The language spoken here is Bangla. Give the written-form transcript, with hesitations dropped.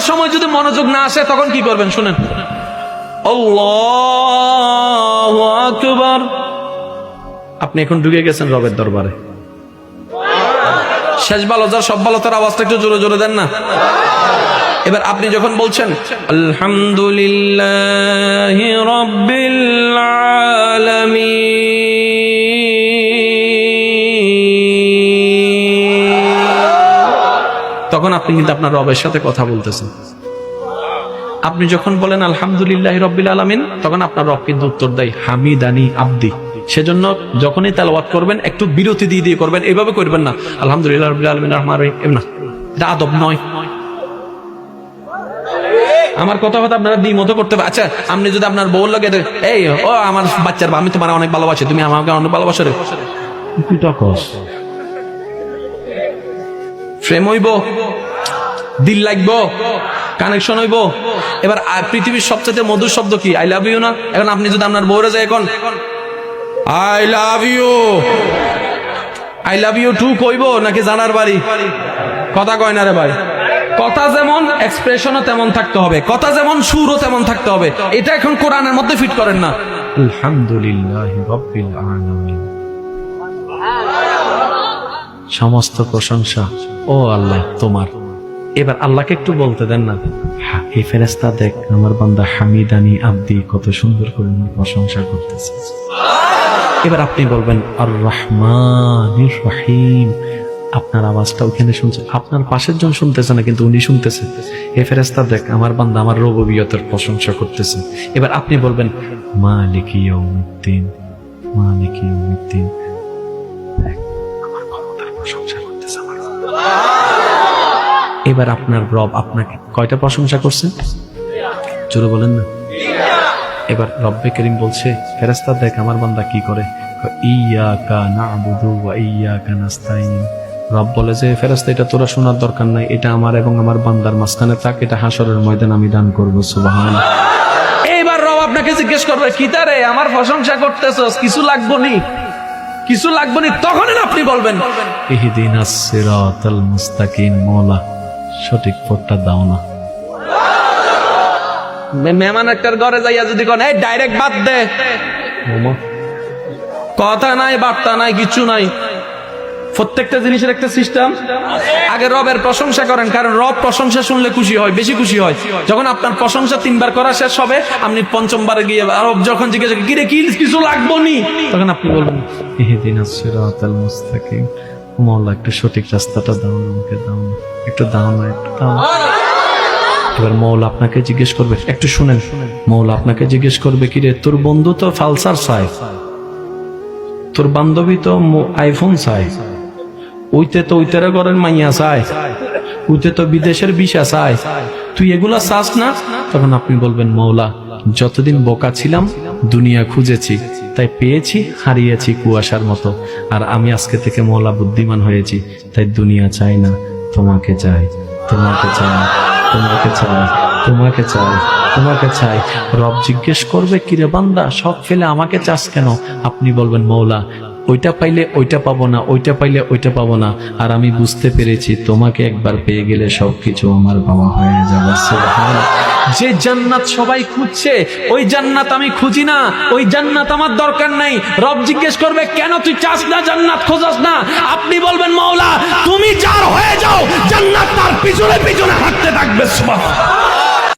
সময় যদি মনোযোগ না আসে তখন কি করবেন শুনেন, আল্লাহু আকবার। আপনি এখন ঢুকে গেছেন রবের দরবারে। শেষ ভালো যার সব ভালো তার আওয়াজটা একটু জোরে জোরে দেন না। এবার আপনি যখন বলছেন আলহামদুলিল্লাহি রাব্বিল আলামিন, তখন আপনি কিন্তু আপনার রবের সাথে কথা বলতেছেন। আপনি যখন বলেন আলহামদুলিল্লাহি রাব্বিল আলামিন, তখন আপনার রব কিন্তু উত্তর দেয় হামিদানি আব্দি। সেজন্য যখনই তেলাওয়াত করবেন একটু বিরতি দিয়ে দিয়ে করবেন, এভাবে করবেন না আলহামদুলিল্লাহি রাব্বিল আলামিন রহমানির রহিম না, এটা আদব নয়। আমার কথা কথা আপনারা দ্বিমত করতে পারেন। আচ্ছা, আপনি যদি আপনার বউ লাগে এই ও আমার বাচ্চার আমি তোমার অনেক ভালোবাসি, তুমি আমাকে অনেক ভালোবাসো রে, ফ্রেম হইব, দিল লাগবো, কানেকশন হইব। এবার পৃথিবীর সবচেয়ে মধুর শব্দ কি? আই লাভ ইউ না? এখন আপনি যদি আপনার বউরে যায় এখন I love you, I love you too কইব নাকি জানার বাড়ি? কথা কয় না রে ভাই। কথা যেমন এক্সপ্রেশনও তেমন থাকতে হবে, কথা যেমন সুরও তেমন থাকতে হবে। এটা এখন কোরআনের মধ্যে ফিট করেন না। আলহামদুলিল্লাহি রাব্বিল আলামিন, সমস্ত প্রশংসা ও আল্লাহ তোমার। এবার আল্লাহকে একটু বলতে দেন না, এই ফেরেশতা দেখ আমার বান্দা হামিদানি আব্দি, কত সুন্দর করে প্রশংসা করতেছে। এবার আপনি বলবেন আর রহমানির রহিম, আপনার আওয়াজটা ওখানে শুনছে, আপনার পাশের জন শুনতেছে না কিন্তু উনি শুনতেছে। হে ফেরেশতা দেখ আমার বান্দা আমার রুবুবিয়তের প্রশংসা করতেছে। এবার আপনি বলবেন মালিকি ইয়াউমিদ্দিন, মালিকি ইয়াউমিদ্দিন, আমার ক্ষমতার প্রশংসা করতেছে আমার। এবার আপনার রব আপনাকে কয়টা প্রশংসা করছে? জোরে বলেন না। এবার রব্বে করিম বলছে ফেরেশতা দেখ আমার বান্দা কি করে, ইয়াকা না'বুদু ওয়া ইয়াকা নাস্তাইন। রব বলে যে ফেরেশতা এটা তোরা শোনার দরকার নাই, এটা আমার এবং আমার বান্দার মাঝখানে থাক, এটা হাসরের ময়দান আমি দান করবো। সুবহানাল্লাহ। এইবার রব আপনাকে জিজ্ঞেস করবে কি তারে আমার প্রশংসা করতেছস, কিছু লাগবো নি, কিছু লাগবো নি? তখন আপনি বলবেন ইহদিনাস সিরাতাল মুস্তাকিম, মওলা সঠিক পথটা দাও না। মেহমান একটার ঘরে যাইয়া যদি কোন এই ডাইরেক্ট বাদ দে, কথা নাই বার্তা নাই কিছু নাই, প্রত্যেকটা জিনিসের একটা সিস্টেম। আগে রবের প্রশংসা করেন, কারণ রব প্রশংসা শুনলে খুশি হয়, বেশি খুশি হয়। যখন আপনার প্রশংসা 3 বার করা শেষ হবে, আপনি 5ম বারে গিয়ে রব যখন জিজ্ঞেস কি রে কি কিছু লাগবো নি, তখন আপনি বলবেন ইহদিনাস সিরাতাল মুস্তাকিম, মওলা একটু সঠিক রাস্তাটা দাও না, আমাকে দাও না, একটু দাও না, একটু দাও। এবার মওলা আপনাকে জিজ্ঞেস করবে, একটু শুনেন, মওলা আপনাকে জিজ্ঞেস করবে কি রে তোর বন্ধু তো ফালসার চায়, তোর বান্ধবী তো আইফোন চায়, ওইতে তো ওইটারে ঘরের মাইয়া চায়, ওইতে তো বিদেশের ভিসা চায়, তুই এগুলা চাস না? তখন আপনি বলবেন মওলা যতদিন বোকা ছিলাম দুনিয়া খুঁজেছি, তাই পেয়েছি, হারিয়েছি কুয়াশার মতো, আর আমি আজকে থেকে মওলা বুদ্ধিমান হয়েছি, তাই দুনিয়া চাই না, তোমাকে চাই, তোমাকে চাই, তোমাকে চাই, তোমাকে চাই, তোমাকে চাই। রব জিজ্ঞেস করবে কিরে বান্দা সব ফেলে আমাকে চাস কেন? আপনি বলবেন মওলা ওইটা পাইলে ওইটা পাবো না, ওইটা পাইলে ওইটা পাবো না, আর আমি বুঝতে পেরেছি তোমাকে একবার পেয়ে গেলে সবকিছু আমার পাওয়া হয়ে যাবে। সুবহানাল্লাহ। যে জান্নাত সবাই খুঁজছে ওই জান্নাত আমি খুঁজি না, ওই জান্নাত আমার দরকার নাই। রব জিজ্ঞেস করবে কেন তুই চাস না, জান্নাত খোঁজাস না? আপনি বলবেন মওলা তুমি যার হয়ে যাও, জান্নাত তার পিছনে পিছনে হাঁটতে থাকবে। সুবহানাল্লাহ।